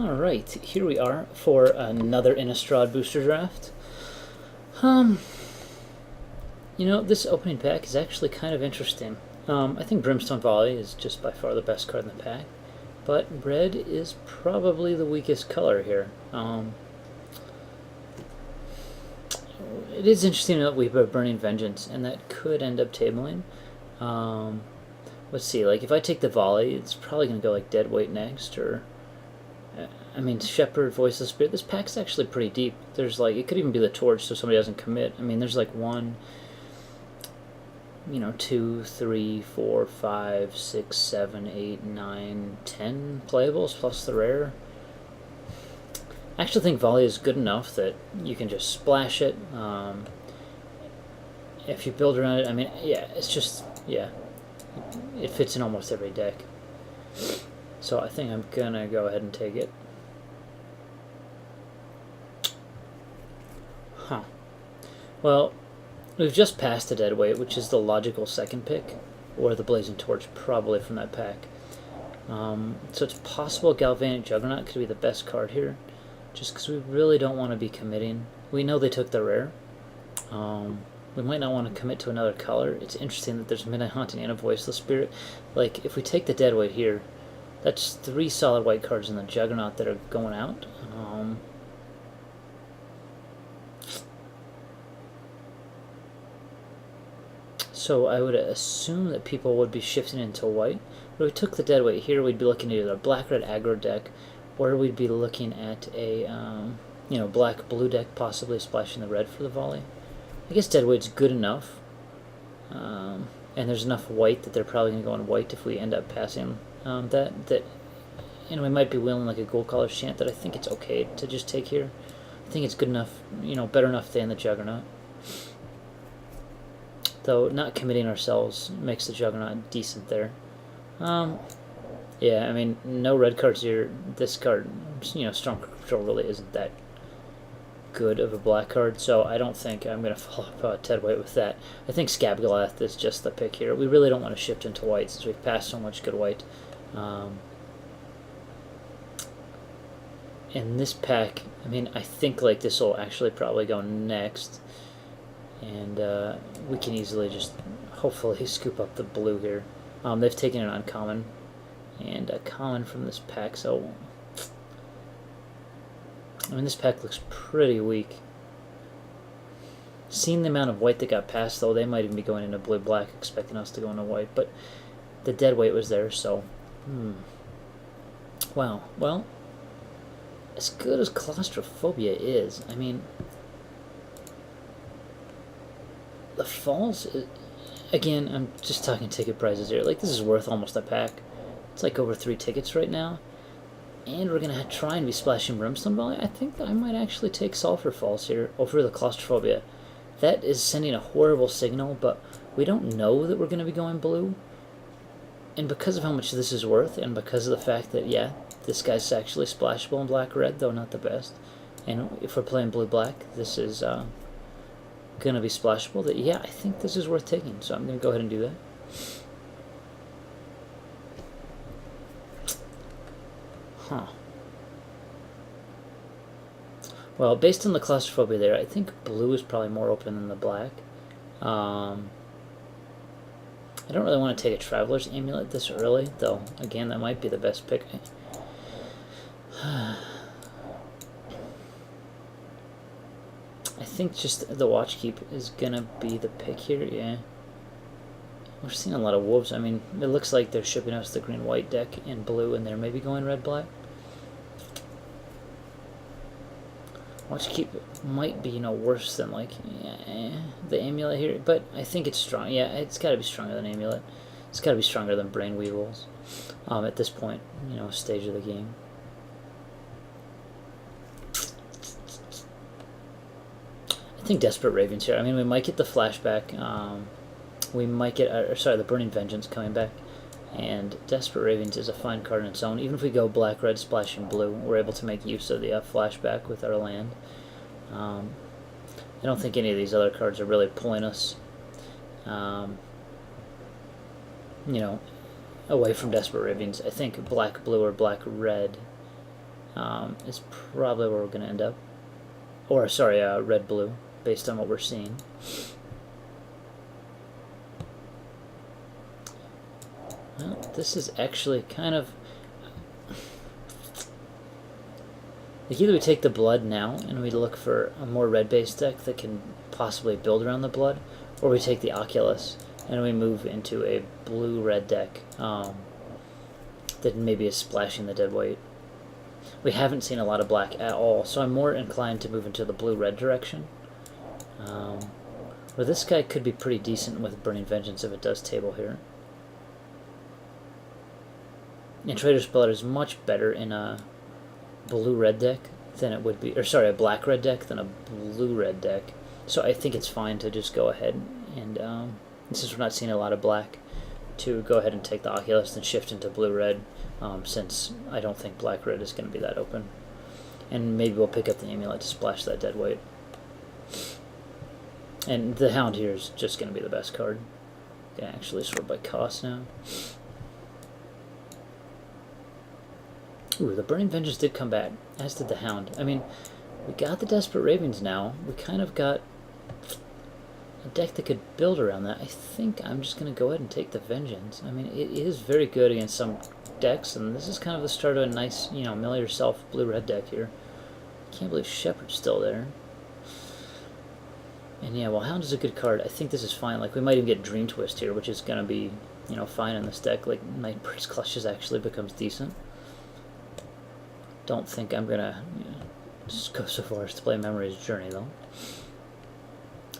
Alright, here we are for another Innistrad booster draft. This opening pack is actually kind of interesting. I think Brimstone Volley is just by far the best card in the pack, but red is probably the weakest color here. It is interesting that we have Burning Vengeance, and that could end up tabling. Let's see, like if I take the Volley, it's probably going to go like Deadweight next, or Shepherd, Voiceless Spirit. This pack's actually pretty deep. There's like, it could even be the Torch so somebody doesn't commit. I mean, there's like 1, 2, 3, 4, 5, 6, 7, 8, 9, 10 playables plus the rare. I actually think Volley is good enough that you can just splash it. If you build around it, I mean, yeah, it's just, yeah, it fits in almost every deck. So I think I'm gonna go ahead and take it. Well, we've just passed the Deadweight, which is the logical second pick, or the Blazing Torch, probably from that pack. So it's possible Galvanic Juggernaut could be the best card here, just because we really don't want to be committing. We know they took the rare. We might not want to commit to another color. It's interesting that there's Midnight Haunting and a Voiceless Spirit. Like, if we take the Deadweight here, that's 3 solid white cards in the Juggernaut that are going out. So I would assume that people would be shifting into white. But if we took the Deadweight here, we'd be looking at either a black-red aggro deck, or we'd be looking at a black-blue deck, possibly splashing the red for the Volley. I guess Deadweight's good enough, and there's enough white that they're probably going to go on white if we end up passing that. We might be willing like a Gold Collar's Chant that I think it's okay to just take here. I think it's good enough, better enough than the Juggernaut. Though not committing ourselves makes the Juggernaut decent there. Yeah, I mean, no red cards here. This card, Strong Control really isn't that good of a black card, so I don't think I'm going to follow up Deadweight with that. I think Scabgalath is just the pick here. We really don't want to shift into white since we've passed so much good white. In this pack, I mean, I think like this will actually probably go next, and we can easily just hopefully scoop up the blue here. They've taken an uncommon and a common from this pack, so I mean, this pack looks pretty weak. Seeing the amount of white that got passed, though, they might even be going into blue-black, expecting us to go into white, but the Deadweight was there, so wow. Well, as good as Claustrophobia is, I mean, the Falls, again, I'm just talking ticket prices here. Like, this is worth almost a pack. It's like over 3 tickets right now. And we're going to try and be splashing Brimstone Volley. I think that I might actually take Sulphur Falls here over the Claustrophobia. That is sending a horrible signal, but we don't know that we're going to be going blue. And because of how much this is worth, and because of the fact that, yeah, this guy's actually splashable in black-red, though not the best. And if we're playing blue-black, this is going to be splashable. That, yeah, I think this is worth taking, so I'm going to go ahead and do that. Well, based on the Claustrophobia there, I think blue is probably more open than the black. I don't really want to take a Traveler's Amulet this early, though, again, that might be the best pick. I think just the Watchkeep is going to be the pick here, yeah. We're seeing a lot of wolves. I mean, it looks like they're shipping us the green-white deck in blue, and they're maybe going red-black. Watchkeep might be, worse than, like, the Amulet here, but I think it's strong. Yeah, it's got to be stronger than Amulet. It's got to be stronger than Brain Weevils at this point, stage of the game. I think Desperate Ravens here. I mean, we might get the flashback. We might get, the Burning Vengeance coming back. And Desperate Ravens is a fine card in its own. Even if we go black, red, splashing blue, we're able to make use of the flashback with our land. I don't think any of these other cards are really pulling us, away from Desperate Ravens. I think black, blue, or black, red is probably where we're going to end up. Or, sorry, red-blue, based on what we're seeing. Well, this is actually kind of... Like, either we take the blood now and we look for a more red-based deck that can possibly build around the blood, or we take the Oculus and we move into a blue-red deck that maybe is splashing the dead white. We haven't seen a lot of black at all, so I'm more inclined to move into the blue-red direction. Where this guy could be pretty decent with Burning Vengeance if it does table here. And Trader's Blood is much better in a blue-red deck than it would be, or sorry, a black-red deck than a blue-red deck. So I think it's fine to just go ahead and, since we're not seeing a lot of black, to go ahead and take the Oculus and shift into blue-red, since I don't think black-red is going to be that open. And maybe we'll pick up the Amulet to splash that dead white. And the Hound here is just going to be the best card. Can actually sort by cost now. Ooh, the Burning Vengeance did come back, as did the Hound. I mean, we got the Desperate Ravens now. We kind of got a deck that could build around that. I think I'm just going to go ahead and take the Vengeance. I mean, it is very good against some decks, and this is kind of the start of a nice, you know, mill yourself blue-red deck here. Can't believe Shepherd's still there. And yeah, well, Hound is a good card. I think this is fine. Like, we might even get Dream Twist here, which is going to be, you know, fine in this deck. Like, Nightbird's Clutches actually becomes decent. Don't think I'm going to just go so far as to play Memory's Journey, though.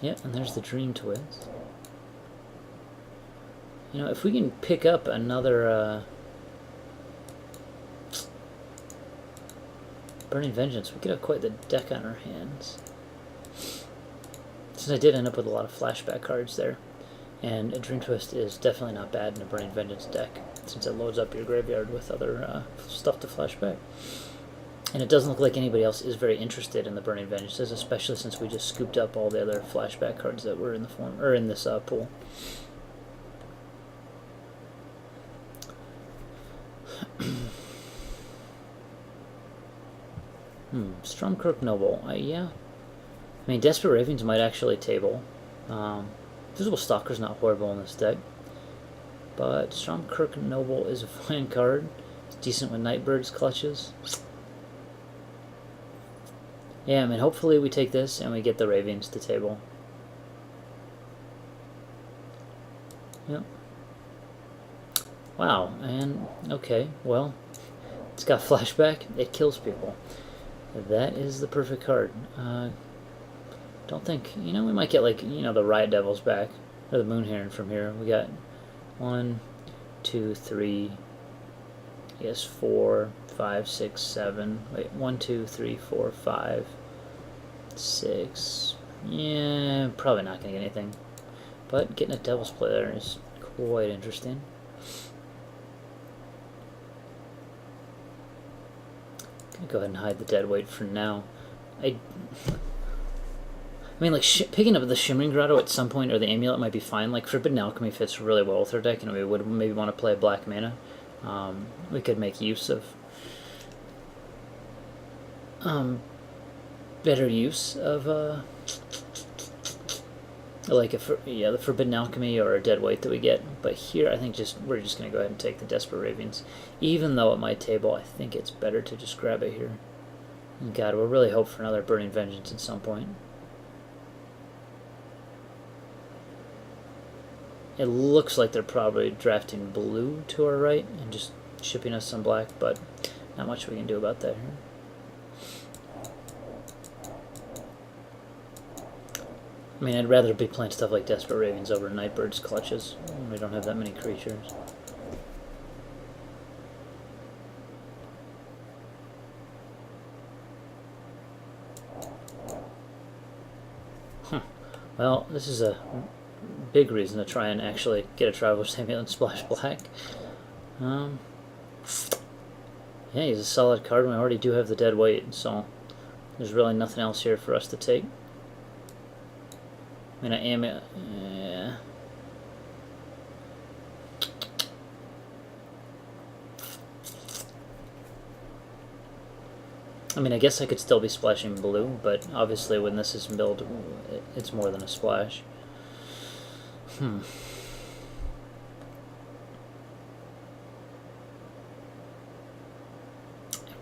Yeah, and there's the Dream Twist. You know, if we can pick up another Burning Vengeance, we could have quite the deck on our hands. Since I did end up with a lot of flashback cards there. And a Dream Twist is definitely not bad in a Burning Vengeance deck, since it loads up your graveyard with other stuff to flashback. And it doesn't look like anybody else is very interested in the Burning Vengeances, especially since we just scooped up all the other flashback cards that were in the form, or in this pool. Stromkirk Noble. Yeah. I mean, Desperate Ravens might actually table. Visible Stalker's not horrible in this deck. But Stromkirk Noble is a fine card. It's decent with Nightbird's Clutches. Yeah, I mean, hopefully we take this and we get the Ravens to table. Yep. Wow, and okay, well, it's got flashback, it kills people. That is the perfect card. Don't think, you know, we might get, like, you know, the Riot Devils back, or the Moon Heron from here. We got 1, 2, 3, I guess 4, 5, 6, 7. Wait, 1, 2, 3, 4, 5, 6. Yeah, probably not going to get anything. But getting a Devil's Play there is quite interesting. Gonna go ahead and hide the dead weight for now. I mean, like, picking up the Shimmering Grotto at some point, or the Amulet might be fine. Like, Forbidden Alchemy fits really well with our deck, and we would maybe want to play black mana. We could make use of better use of like the Forbidden Alchemy or a dead weight that we get. But here, I think we're just gonna go ahead and take the Desperate Ravens, even though at my table I think it's better to just grab it here. And God, we'll really hope for another Burning Vengeance at some point. It looks like they're probably drafting blue to our right and just shipping us some black, but not much we can do about that here. I mean, I'd rather be playing stuff like Desperate Ravens over Nightbird's Clutches. We don't have that many creatures. Huh. Well, this is a big reason to try and actually get a Traveler's Amulet and splash black. Yeah, he's a solid card, and we already do have the dead weight, so there's really nothing else here for us to take. I mean, I am... yeah. I mean, I guess I could still be splashing blue, but obviously when this is milled, it's more than a splash. I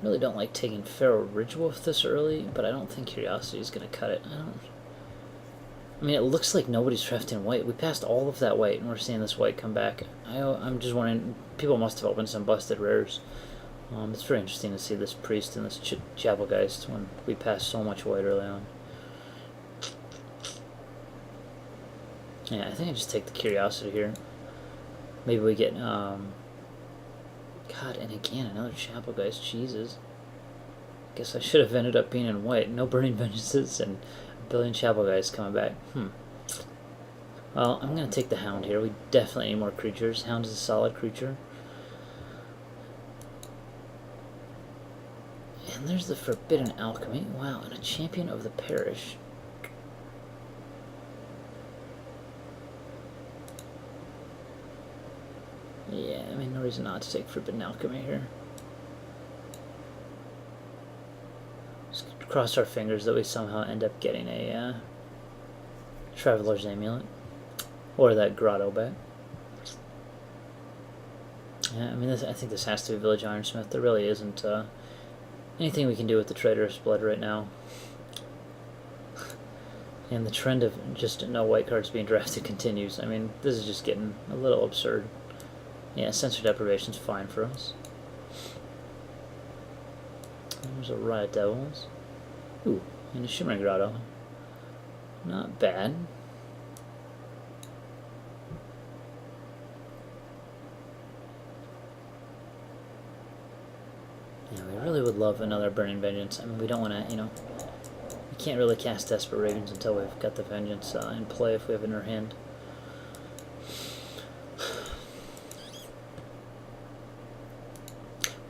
really don't like taking Pharaoh Ridgewolf this early, but I don't think Curiosity is going to cut it. I mean, it looks like nobody's drafting white. We passed all of that white, and we're seeing this white come back. I'm just wondering, people must have opened some busted rares. It's very interesting to see this Priest and this Chapelgeist when we passed so much white early on. Yeah, I think I just take the Curiosity here. Maybe we get, God, and again, another Chapelgeist. Jesus. Guess I should have ended up being in white. No Burning Vengeances and a billion Chapelgeists coming back. Well, I'm going to take the Hound here. We definitely need more creatures. Hound is a solid creature. And there's the Forbidden Alchemy. Wow, and a Champion of the Parish. Yeah, I mean, no reason not to take Forbidden Alchemy here. Just cross our fingers that we somehow end up getting a Traveler's Amulet. Or that Grotto back. Yeah, I mean, I think this has to be Village Ironsmith. There really isn't anything we can do with the Traitorous Blood right now. And the trend of just no white cards being drafted continues. I mean, this is just getting a little absurd. Yeah, Sensor Deprivation's fine for us. There's a Riot Devils. Ooh, and a Shimmering Grotto. Not bad. Yeah, we really would love another Burning Vengeance. I mean, we don't want to, we can't really cast Desperate Ravens until we've got the Vengeance in play if we have it in our hand.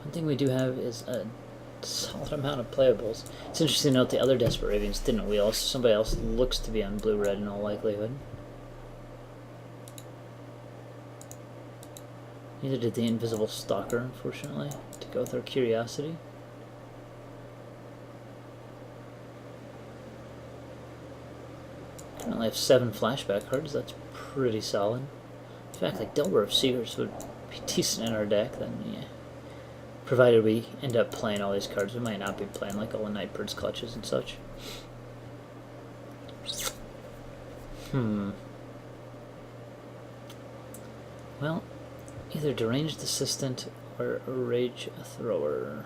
One thing we do have is a solid amount of playables. It's interesting to note the other Desperate Ravens didn't wheel, so somebody else looks to be on blue-red in all likelihood. Neither did the Invisible Stalker, unfortunately, to go with our Curiosity. Currently have 7 flashback cards, that's pretty solid. In fact, like Delver of Seekers would be decent in our deck, then yeah. Provided we end up playing all these cards, we might not be playing like all the Nightbird's Clutches and such. Well, either Deranged Assistant or Rage Thrower.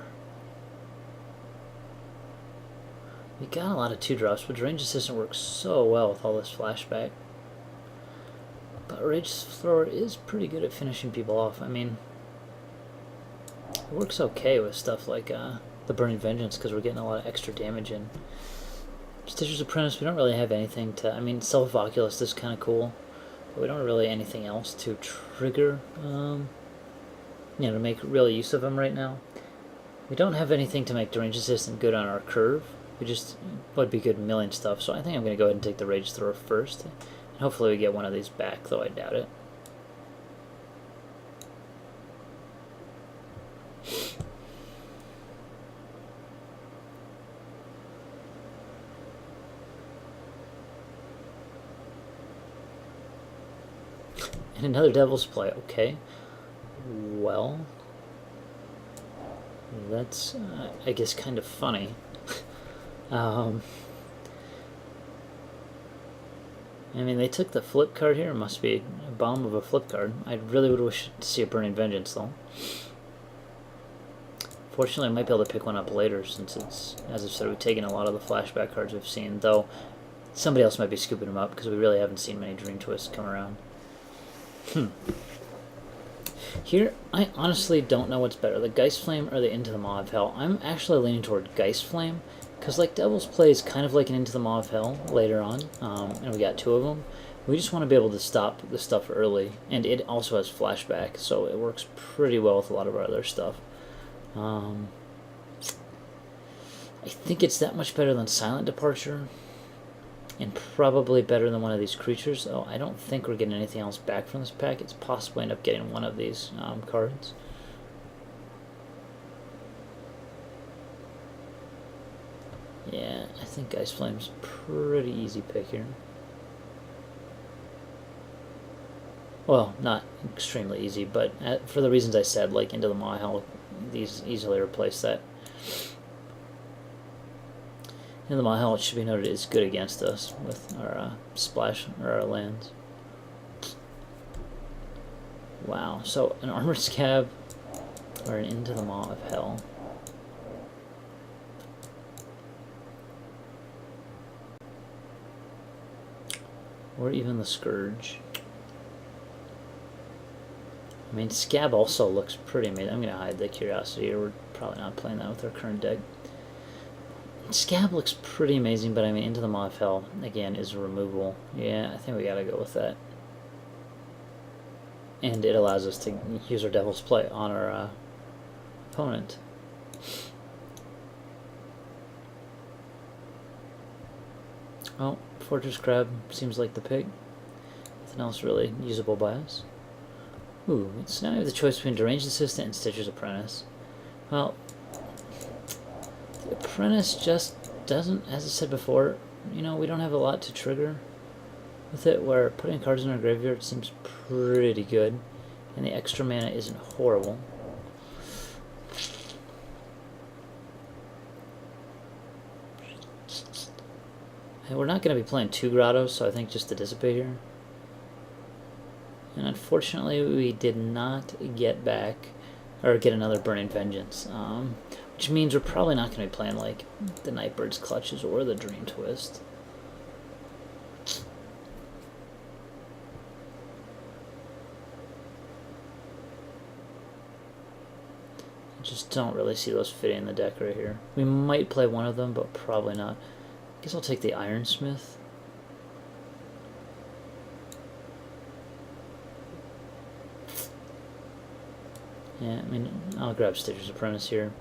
We got a lot of 2-drops, but Deranged Assistant works so well with all this flashback. But Rage Thrower is pretty good at finishing people off. I mean, it works okay with stuff like the Burning Vengeance because we're getting a lot of extra damage in. Stitcher's Apprentice, we don't really have anything to... I mean, Self-Oculist is kind of cool, but we don't have really anything else to trigger, to make real use of them right now. We don't have anything to make Deranged Assistant good on our curve. We just would be good milling stuff, so I think I'm going to go ahead and take the Rage Thrower first. And hopefully we get one of these back, though I doubt it. And another Devil's Play, okay. Well, that's, I guess, kind of funny. I mean, they took the flip card here. It must be a bomb of a flip card. I really would wish to see a Burning Vengeance, though. Fortunately, I might be able to pick one up later, since it's, as I've said, we've taken a lot of the flashback cards we've seen, though somebody else might be scooping them up, because we really haven't seen many Dream Twists come around. Here, I honestly don't know what's better, the Geist Flame or the Into the Maw of Hell. I'm actually leaning toward Geist Flame, because like Devil's Play is kind of like an Into the Maw of Hell later on, and we got 2 of them. We just want to be able to stop the stuff early, and it also has flashback, so it works pretty well with a lot of our other stuff. I think it's that much better than Silent Departure, and probably better than one of these creatures, though I don't think we're getting anything else back from this pack. It's possible we end up getting one of these cards. Yeah, I think Ice Flame's pretty easy pick here. Well, not extremely easy, but for the reasons I said, like Into the Maw, these easily replace that. Into the Maw, it should be noted, is good against us with our splash or our lands. Wow, so an Armored Scab or an Into the Maw of Hell. Or even the Scourge. I mean, Scab also looks pretty amazing. I'm going to hide the Curiosity, or we're probably not playing that with our current deck. Scab looks pretty amazing, but I mean, Into the Maw of Hell, again, is removable. Yeah, I think we got to go with that. And it allows us to use our Devil's Play on our opponent. Well, Fortress Crab seems like the pick. Nothing else really usable by us. Ooh, so now we have the choice between Deranged Assistant and Stitcher's Apprentice. Well, the Apprentice just doesn't, as I said before, you know, we don't have a lot to trigger with it, where putting cards in our graveyard seems pretty good, and the extra mana isn't horrible. And we're not going to be playing 2 Grottos, so I think just to Dissipate here. And unfortunately, we did not get back, or get another Burning Vengeance, which means we're probably not going to be playing like the Nightbird's Clutches or the Dream Twist. I just don't really see those fitting in the deck right here. We might play one of them, but probably not. I guess I'll take the Ironsmith. Yeah, I mean, I'll grab Stitcher's Apprentice here.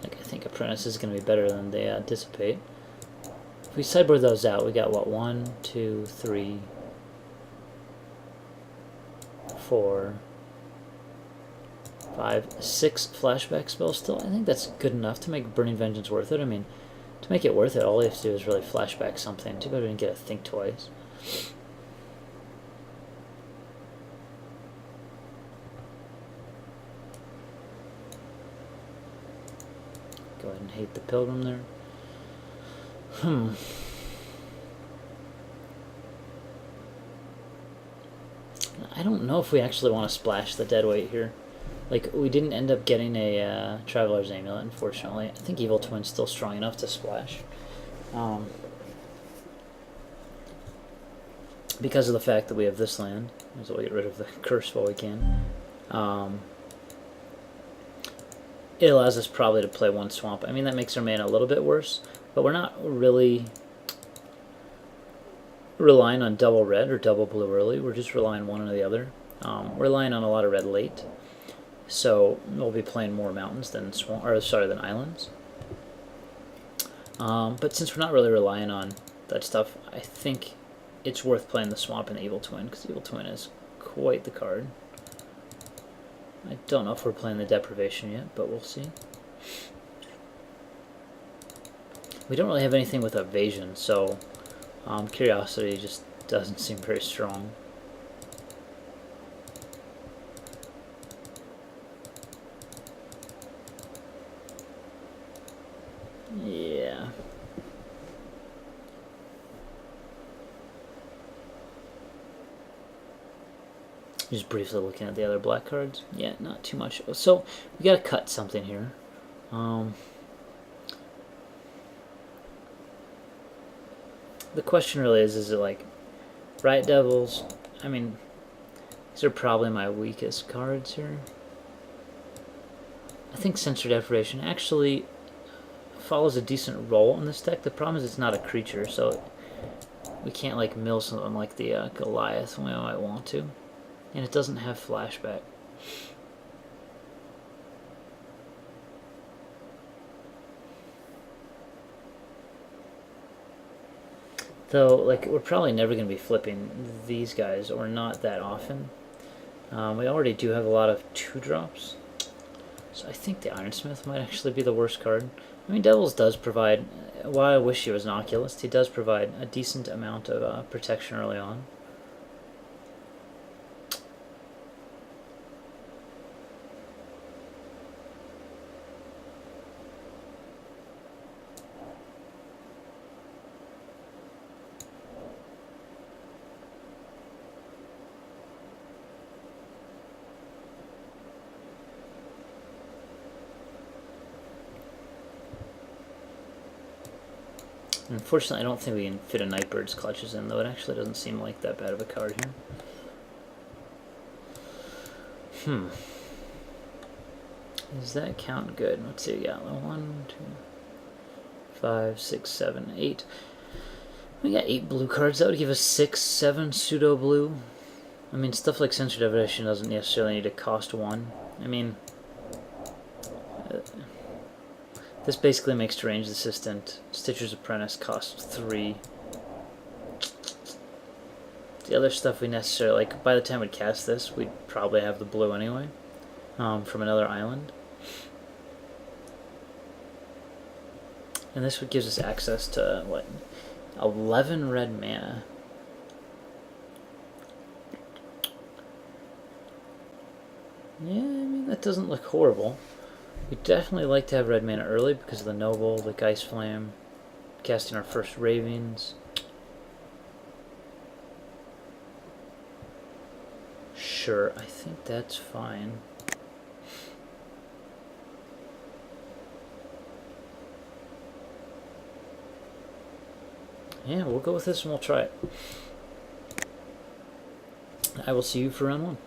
Like, I think Apprentice is going to be better than the Dissipate. If we sideboard those out, we got, what, 1, 2, 3, 4, 5, 6 flashback spells still. I think that's good enough to make Burning Vengeance worth it. I mean, to make it worth it, all we have to do is really flashback something. Too bad we didn't get a Think Twice. Go ahead and hate the Pilgrim there. I don't know if we actually want to splash the Deadweight here. Like, we didn't end up getting a Traveler's Amulet, unfortunately. I think Evil Twin's still strong enough to splash. Because of the fact that we have this land, so we'll get rid of the curse while we can. It allows us probably to play 1 swamp. I mean, that makes our mana a little bit worse, but we're not really relying on double red or double blue early. We're just relying one or the other. We're relying on a lot of red late. So we'll be playing more mountains than than islands. But since we're not really relying on that stuff, I think it's worth playing the swamp and the Evil Twin, because Evil Twin is quite the card. I don't know if we're playing the Deprivation yet, but we'll see. We don't really have anything with Evasion, so Curiosity just doesn't seem very strong. Yeah. Just briefly looking at the other black cards. Yeah, not too much. So we gotta cut something here. The question really is it like Riot Devils? I mean, these are probably my weakest cards here. I think Sensory Deprivation actually follows a decent role in this deck. The problem is it's not a creature, so we can't like mill something like the Goliath when we might want to. And it doesn't have flashback. Though, like, we're probably never going to be flipping these guys, or not that often. We already do have a lot of 2-drops. So I think the Ironsmith might actually be the worst card. I mean, Devils does provide, while I wish he was an Oculist, he does provide a decent amount of protection early on. Unfortunately, I don't think we can fit a Nightbird's clutches in, though. It actually doesn't seem like that bad of a card here. Does that count good? Let's see, we got 1, 2, 5, 6, 7, 8. We got 8 blue cards. That would give us 6, 7 pseudo blue. I mean, stuff like Sensor Divination doesn't necessarily need to cost 1. I mean, this basically makes Deranged Assistant Stitcher's Apprentice cost 3. The other stuff we necessarily, like, by the time we'd cast this, we'd probably have the blue anyway, from another island. And this would gives us access to, what, 11 red mana. Yeah, I mean, that doesn't look horrible. We'd definitely like to have red mana early because of the Noble, the Geist Flame, casting our first Ravens. Sure, I think that's fine. Yeah, we'll go with this and we'll try it. I will see you for round 1.